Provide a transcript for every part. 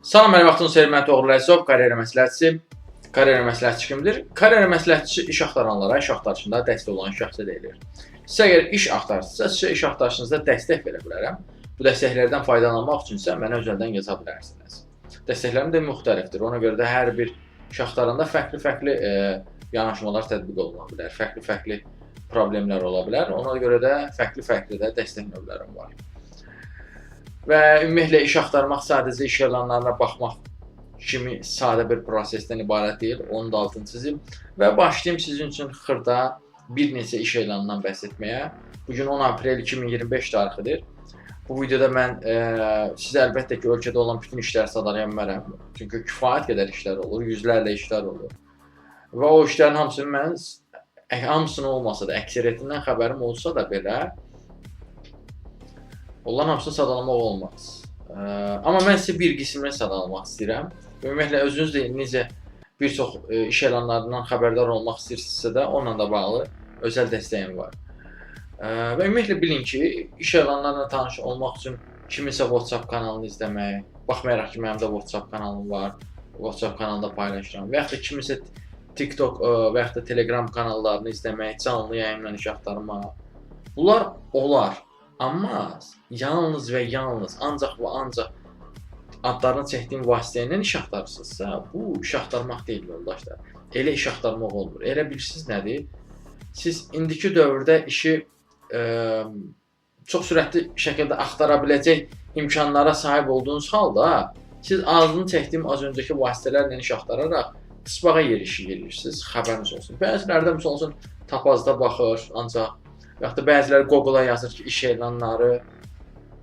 Salam, mənim vaxtınız xeyir, mən Toğrul Əzizov, karyera məsləhətçisi. Karyera məsləhətçi kimdir? Karyera məsləhətçisi iş axtaranlara iş axtarışında dəstək olan şəxsə deyilir. Siz əgər iş axtarırsınızsa, sizə iş axtarışınızda dəstək verə bilərəm. Bu dəstəklərdən faydalanmaq üçünsə mənə özeldən yaza bilərsiniz. Dəstəklərim də müxtəlifdir. Ona görə də hər bir iş axtaranda fərqli-fərqli yanaşmalar tətbiq oluna bilər. Fərqli-fərqli problemlər ola bilər. Ona görə də fərqli-fərqli də dəstək növlərim var. Və ümumiyyətlə iş axtarmaq sadəcə iş elanlarına baxmaq kimi sadə bir prosesdən ibarət deyil. Onun da altını çizim və başlayayım sizin üçün xırda bir neçə iş elanından bəhs etməyə. Bugün 10 aprel 2025 tarixidir. Bu videoda mən sizə əlbəttə ki, ölkədə olan bütün işləri sadalaya bilmərəm. Çünki kifayət qədər işlər olur, yüzlərlə işlər olur. Və o işlərin hamısını mən, hamısını olmasa da, əksəriyyətindən xəbərim olsa da belə, onların hamısını sadalamaq olmaz. Amma mən sizə bir qismini sadalamaq istəyirəm. Ümumiyyətlə, özünüz də necə bir çox iş elanlarından xəbərdar olmaq istəyirsinizsə də onunla da bağlı özəl dəstəyim var. Və ümumiyyətlə bilin ki, iş elanlarla tanış olmaq üçün kiminsə WhatsApp kanalını izləmək, baxmayaraq ki, mənim də WhatsApp kanalım var, WhatsApp kanalında paylaşıram və yaxud da kiminsə TikTok və yaxud da Telegram kanallarını izləmək, canlı yayımla iş axtarmaq. Bunlar olar. Amma yalnız və yalnız, ancaq və ancaq adlarını çəkdiyim vasitə ilə iş axtarırsınızsa, bu iş axtarmaq deyil, yoldaşlar. Elə iş axtarmaq olmur. Elə bilirsiniz nədir? Siz indiki dövrdə işi çox sürətli şəkildə axtara biləcək imkanlara sahib olduğunuz halda, siz adını çəkdiyim az öncəki vasitələrlə iş axtararaq qısbağa yerləşirsiniz, xəbəriniz olsun. Bəzilərdə misal üçün tapazda baxır, ancaq və yaxud da bəziləri Google-a yazır ki, iş elanları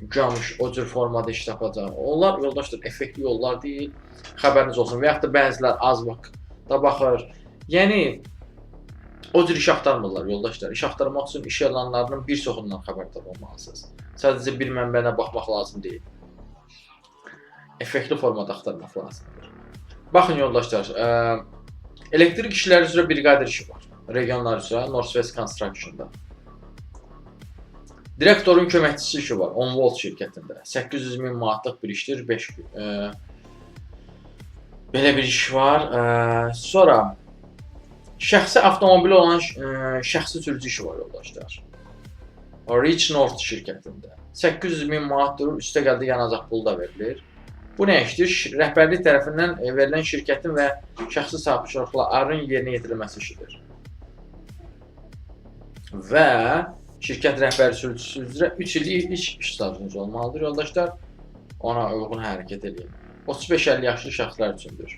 görmüş, o cür formada iş tapacaq. Onlar, yoldaşlar, effektli yollar deyil, xəbəriniz olsun. Və yaxud da bəzilər az vaxtda baxır. Yəni, o cür iş axtarmırlar, yoldaşlar. İş axtarmaq üçün iş elanlarının bir çoxundan xəbərdar olmalısınız. Sadəcə bir mənbəyə baxmaq lazım deyil. Effektli formada axtarmaq lazımdır. Baxın, yoldaşlar, elektrik işləri üzrə briqadir işi var. Regionlar üzrə, Northwest Construction-da. Direktorun köməkçisi işi var, OnVolt şirkətində. 800.000 manatlıq bir işdir, 5 gün. Belə bir iş var. Sonra, şəxsi avtomobili olan şəxsi sürücü işi var, yoldaşlar. Rich North şirkətində. 800.000 manatdır, üstə gəldi yanacaq pulu da verilir. Bu nə işdir? Rəhbərlik tərəfindən verilən şirkətin və şəxsi tapşırıqların yerinə yetirilməsi işidir. Və şirkət rəhbəri sürücüsü üzrə 3 illik iş stajınız olmalıdır, yoldaşlar. Ona uyğun hərəkət edin. 35-50 yaşlı şəxslər üçündür.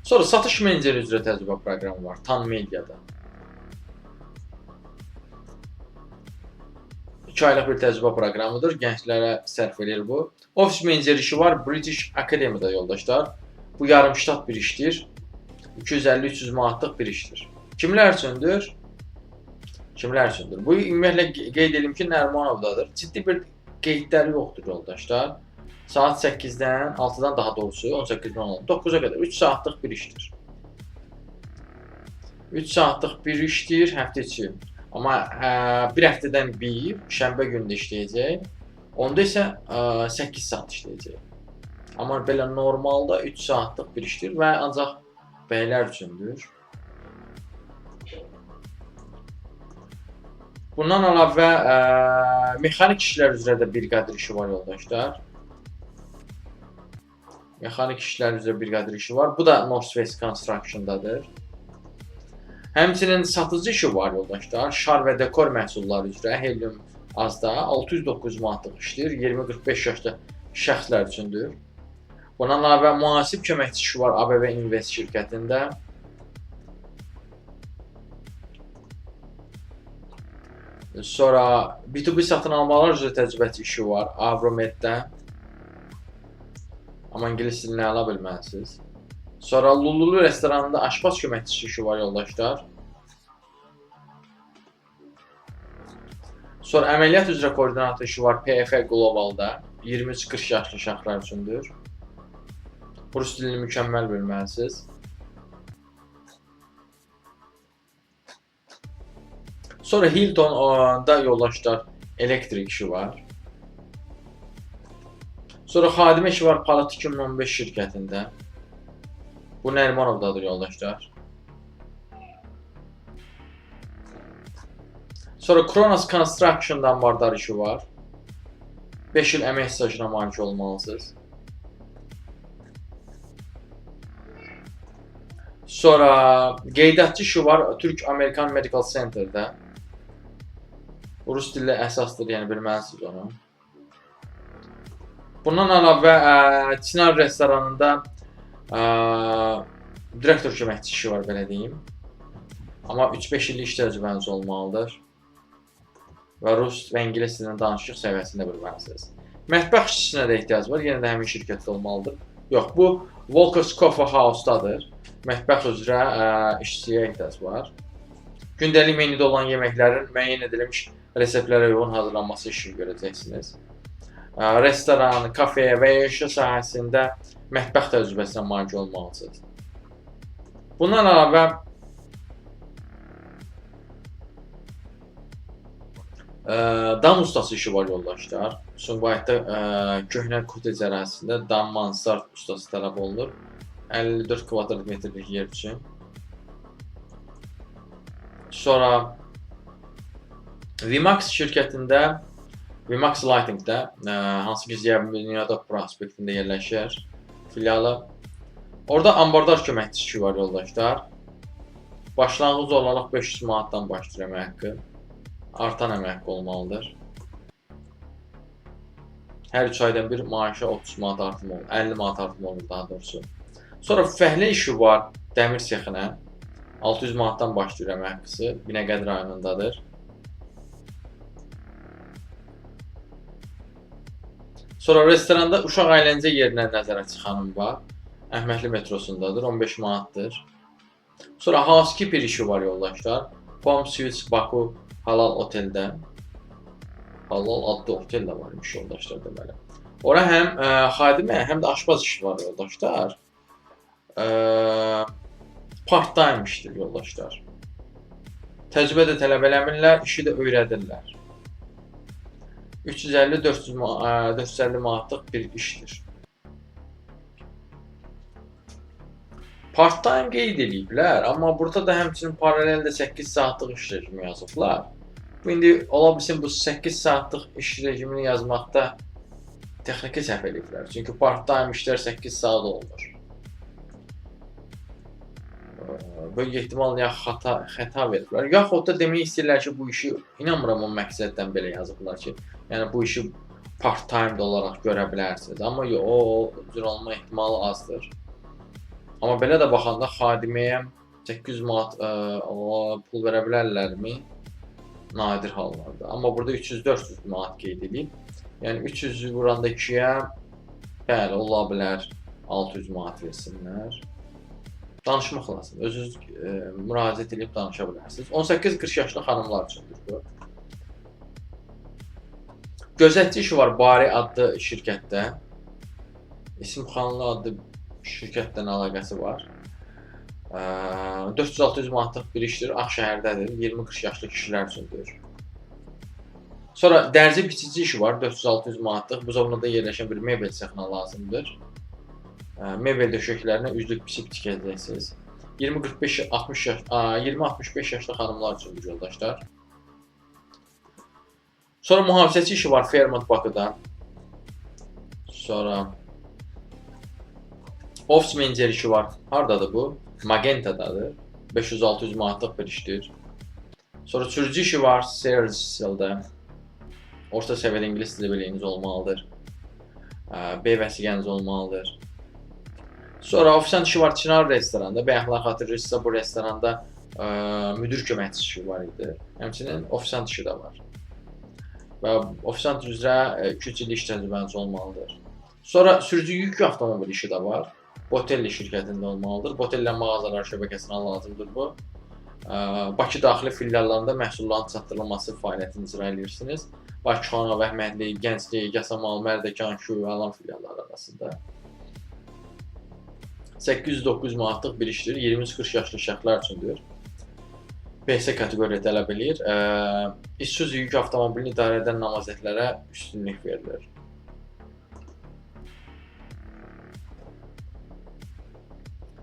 Sonra satış meneceri üzrə təcrübə proqramı var, Tan Mediada. 2 aylıq bir təcrübə proqramıdır, gənclərə sərf edir bu. Ofis meneceri işi var, British Academy-da, yoldaşlar. Bu yarımştat bir işdir. 250-300 manatlıq bir işdir. Kimlər üçündür? Kimlər üçündür? Bu ümumiyyətlə qeyd edim ki, Nərmanovdadır. Ciddi bir qeydləri yoxdur, yoldaşlar. Saat 8-dən, 6-dan daha doğrusu, 18-dən 9-a qədər 3 saatlıq bir işdir. 3 saatlıq bir işdir həftə içi. Amma bir həftədən bir, şənbə günü işləyəcək. Onda isə 8 saat işləyəcək. Amma belə normalda 3 saatlıq bir işdir və ancaq bəylər üçündür. Bundan əlavə mexanik işlər üzrə də briqadir işi var, yoldaşlar. Mexanik işlər üzrə briqadir işi var. Bu da Northwest Construction-dadır. Həmçinin satıcı işi var, yoldaşlar. Şar və dekor məhsulları üzrə Helium Azda 609 manatlıq işdir. 20-45 yaşlı şəxslər üçündür. Bundan əlavə mühasib köməkçi işi var ABB Invest şirkətində. Sonra B2B satın almalar üzrə təcrübəçi işi var Avromeddə. Amma ingilis dilini ala bilməlisiniz. Sonra Lululu restoranında aşpaz köməkçi işi var, yoldaşlar. Sonra əməliyyat üzrə koordinator işi var PF Global'da. 23-40 yaşlı şəxslər üçündür. Rus dilini mükəmməl bilməlisiniz. Sonra Hilton'da yoldaşlar elektrik işi var. Sonra xadimə işi var Palat 2015 şirkətində. Bu Nərimanovdadır yoldaşlar. Sonra Kronos Construction'dan Mardar işi var. 5 il əmək stajına malik olmalısınız. Sonra qeydiyyatçı işi var Türk-Amerikan Medical Center'da. Rus dili əsasdır, yəni bilməlisiniz onu. Bundan əlavə Çinar restoranında direktor köməkçi işi var, belə deyim. Amma 3-5 illik iş təcrübəniz olmalıdır. Və rus və ingilis dilinin danışıq səviyyəsində bilməlisiniz. Mətbəx işçisinə də ehtiyac var, yenə də həmin şirkətdə olmalıdır. Yox, bu Walker's Coffee House-dadır. Mətbəx üzrə işçiyə ehtiyac var. Gündəlik menyuda olan yeməklərin müəyyən edilmiş reseptlərə uyğun hazırlanması işini görəcəksiniz. Restoran, kafe və ya yaşa sahəsində mətbəx təcrübəsinə malik olmalısınız. Bundan əlavə dam ustası işi var yoldaşlar. Sumqayıtda köhnə kotec ərazisində dam mansard ustası tələb olunur. 54 kvadrat metrlik yer üçün. Sonra Vimax şirkətində, Vimax Lighting'də, hansı ki Ziya prospektində yerləşir filialı. Orada ambardaj köməkçisi işi var yoldaşlar. Başlanğıc olaraq 500 manatdan başlayır əmək haqqı. Artan əmək haqqı olmalıdır. Hər 3 aydan bir maaşa 30 manat artım olur, 50 manat artım olur daha doğrusu. Sonra fəhlə işi var dəmir sexinə. 600 manatdan başlayır əmək haqqısı. Binəqədi rayonundadır. Sonra restoranda uşaq əyləncə yerinə nəzarətçi xanım var. Əhmədli metrosundadır, 15 manatdır. Sonra housekeeper işi var yoldaşlar. Palm Suites Baku Halal oteldə. Halal adlı otel də varmış yoldaşlar deməli. Ora həm xadimə, həm də aşpaz işi var yoldaşlar. Part-time işdir yoldaşlar. Təcrübə də tələb eləmirlər, işi də öyrədirlər. 350-450 manatlıq bir işdir. Part-time qeyd ediblər, amma burada da həmçinin paraleldə 8 saatlıq iş rejimi yazıblar. İndi ola bilsin bu 8 saatlıq iş rejimini yazmaqda texniki səhv ediblər. Çünki part-time işlər 8 saat olmur. Böyük ehtimal ya xəta veriblər. Yaxud da demək istəyirlər ki, bu işi inanmıram o məqsəddən belə yazıblar ki, yəni bu işi part-time olaraq görə bilərsiniz. Amma o cür olma ehtimalı azdır. Amma belə də baxanda xadiməyə 800 manat pul verə bilərlərmi? Nadir hallarda. Amma burada 300-400 manat qeyd edib. Yəni 300-ü vuranda 2-yə bəli, ola bilər 600 manat versinlər. Danışmaq lazım. Özünüz müraciət edib danışa bilərsiniz. 18-40 yaşlı xanımlar üçündür bu. Gözətçi işi var Bari adlı şirkətdə. İsimxanlı adlı şirkətdən əlaqəsi var. 400-600 manatlıq bir işdir. Ağşəhərdədir. 20-40 yaşlı kişilər üçündür. Sonra dərzi biçici işi var. 400-600 manatlıq. Bu zonada yerləşən bir mebel sexinə lazımdır. Mebel döşəklərinə üzlük biçib tikəcəksiniz. 20-65 yaşlı xanımlar üçündür yoldaşlar. Sonra mühafizəçi işi var Fairmont Bakıda. Sonra office manager işi var. Hardadır bu? Magenta'dadır. 500-600 manatlıq bir işdir. Sonra sürücü işi var Search'da. Orta səviyyədə ingilis dili biliyiniz olmalıdır. B vəsiqəniz olmalıdır. Sonra ofisant işi var Çinar restoranda. Bəyəxlər xatırlayırsınızsa bu restoranda müdür köməkçisi işi var idi. Həmçinin ofisant işi də var. Və ofisant üzrə 2-3 illik iş təcrübəniz olmalıdır. Sonra sürücü yük avtomobil işi də var. Botelli şirkətində olmalıdır. Botelli mağazalar şəbəkəsinə lazımdır bu. Bakı daxili filiallarında məhsulların çatdırılması fəaliyyətini icra edirsiniz. Bakıxana, Vəhmədli, Gənclik, Yasamal, Mərdəkan, Şüy, Alan filialları arasında. 809 manatlıq bir işdir. 20-40 yaşlı şəxslər üçündür. BS kateqoriya tələb edir. İşsüz yük avtomobilini idarə edən namazətlərə üstünlük verilir.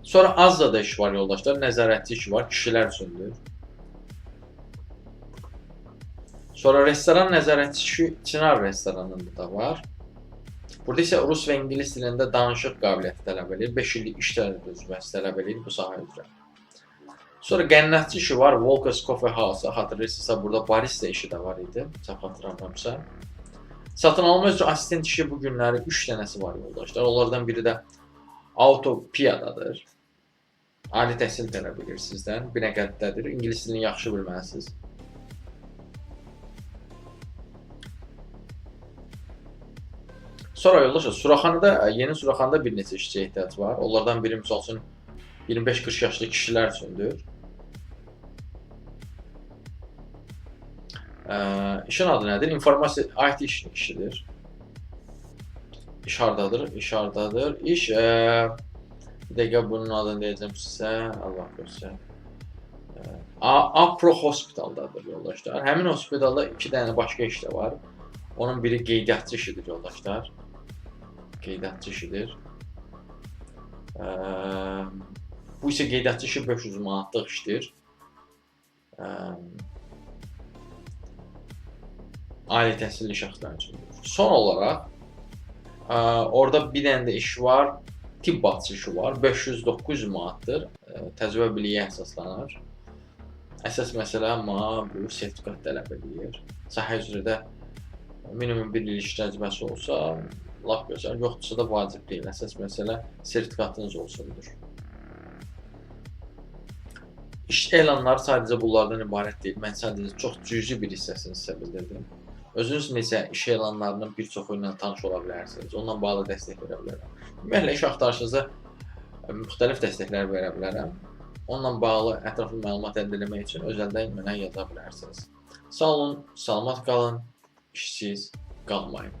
Sonra Azzada iş var yoldaşlar, nəzarətçi işi var, kişilər üçündür. Sonra restoran nəzarətçi işi Çınar restoranında da var. Burada isə rus və ingilis dilində danışıq qabiliyyəti tələb edir. 5 illik iş təcrübəsi tələb edir bu sahə üzrə. Sonra qənnətçi işi var, Volkers Coffee House, xatırlayırsınızsa burada barista işi də var idi, səhv xatırlamıramsa. Satın alma üzrə assistent işi bu günləri 3 dənəsi var yoldaşlar. Onlardan biri də Autopiyadadır. Ali təhsil tələb edir sizdən, bir nəqəddədir. İngilis dilini yaxşı bilməlisiniz. Sonra yoldaşlar, Suraxanada, yeni Suraxanada bir neçə işçiyə ehtiyac var. Onlardan biri misal üçün 25-40 yaşlı kişilər üçündür. İşin adı nədir? İnformasiya IT işidir. İş hardadır? İş hardadır? İş bir dəqiqə bunun adını deyəcəm sizə. Allah görsün. Apro Hospitaldadır yoldaşlar. Həmin hospitalda 2 dənə başqa iş də var. Onun biri qeydiyyatçı işidir yoldaşlar. Qeydiyyatçı işidir. Bu isə qeydiyyatçı işi 500 manatlıq işdir. Ali təhsilli şəxslər üçündür. Son olaraq orada bir dənə də iş var. Tibb bacısı işi var. 500-900 manatdır. Təcrübə biliyə əsaslanır. Əsas məsələ amma bu sertifikat tələb edir. Sahə üzrə də minimum 1 il iş təcrübəsi olsa, lap gözəl. Yoxdursa da vacib deyil. Əsas məsələ sertifikatınız olsundur. İş elanları sadəcə bunlardan ibarət deyil. Mən sadəcə çox cüzi bir hissəsini sizə bildirdim. Özünüz necə iş elanlarının bir çoxu ilə tanış ola bilərsiniz. Onunla bağlı dəstək verə bilərəm. Ümumiyyətlə, iş axtarışınızda müxtəlif dəstəklər verə bilərəm. Onunla bağlı ətraflı məlumat əldə etmək üçün özəldən mənə yaza bilərsiniz. Sağ olun, salamat qalın, işsiz qalmayın.